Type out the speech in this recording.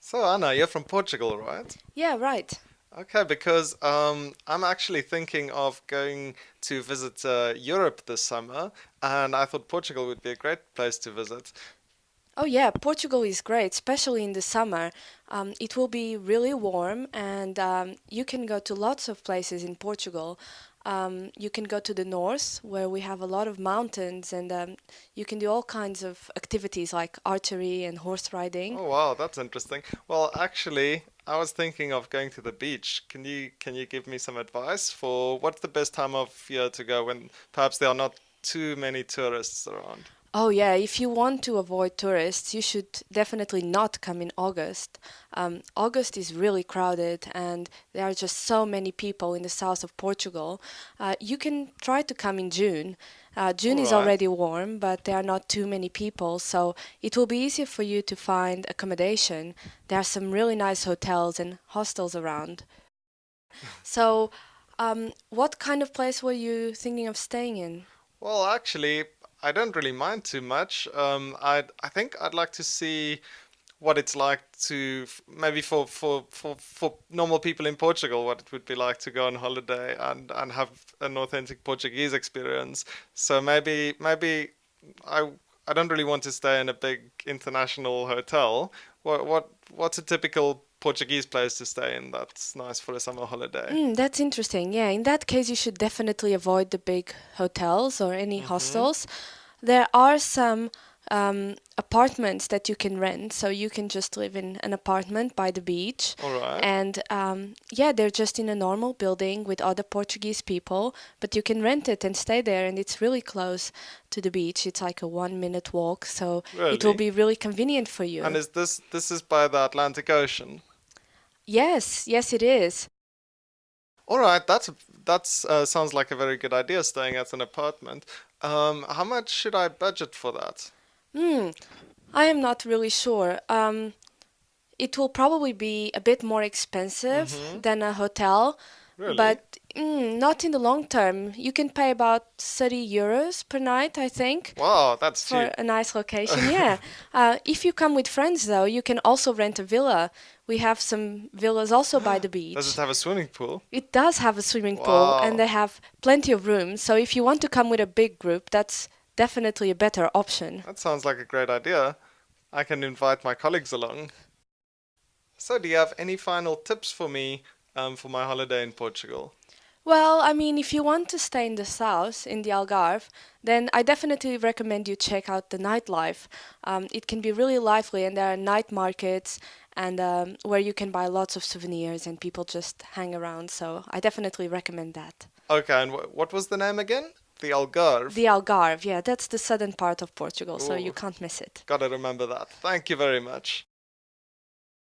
So Anna, you're from Portugal, right? Yeah, right. Okay, because I'm actually thinking of going to visit Europe this summer, and I thought Portugal would be a great place to visit. Oh, yeah, Portugal is great, especially in the summer. It will be really warm, and you can go to lots of places in Portugal. You can go to the north, where we have a lot of mountains, and you can do all kinds of activities like archery and horse riding. Oh wow, that's interesting. Well, actually, I was thinking of going to the beach. Can you give me some advice for what's the best time of year to go when perhaps there are not too many tourists around? Oh, yeah, if you want to avoid tourists, you should definitely not come in August. August is really crowded, and there are just so many people in the south of Portugal. You can try to come in June. All June is right. already warm, but there are not too many people, so it will be easier for you to find accommodation. There are some really nice hotels and hostels around. So, what kind of place were you thinking of staying in? Well, actually, I don't really mind too much. I think I'd like to see what it's like to maybe for normal people in Portugal, what it would be like to go on holiday and have an authentic Portuguese experience. So maybe I I don't really want to stay in a big international hotel. What's a typical Portuguese place to stay in that's nice for a summer holiday? That's interesting. Yeah, in that case, you should definitely avoid the big hotels or any Mm-hmm. hostels. There are some apartments that you can rent, so you can just live in an apartment by the beach. All right. And yeah, they're just in a normal building with other Portuguese people, but you can rent it and stay there, and it's really close to the beach. It's like a 1 minute walk, so it will Really? be really convenient for And you. is this is by the Atlantic Ocean? Yes, yes, it is. All right, that's sounds like a very good idea, staying at an apartment. How much should I budget for that? Hmm, I am not really sure. It will probably be a bit more expensive Mm-hmm. than a hotel, Really? but not in the long term. You can pay about 30 euros per night, I think, Wow, that's for cheap. a nice location. Yeah. If you come with friends, though, you can also rent a villa. We have some villas also by the Does it beach. have a swimming pool? It does have a swimming pool, and Wow, they have plenty of rooms. So if you want to come with a big group, that's definitely a better option. that sounds like a great idea. I can invite my colleagues along. So, do you have any final tips for me for my holiday in Portugal? Well, I mean, if you want to stay in the south, in the Algarve, then I definitely recommend you check out the nightlife. It can be really lively, and there are night markets and where you can buy lots of souvenirs and people just hang around. So I definitely recommend that. Okay, and what was the name again? The The Algarve. Algarve, yeah, that's the southern part of Portugal, so you Oh, can't miss it. gotta remember that. Thank you very much.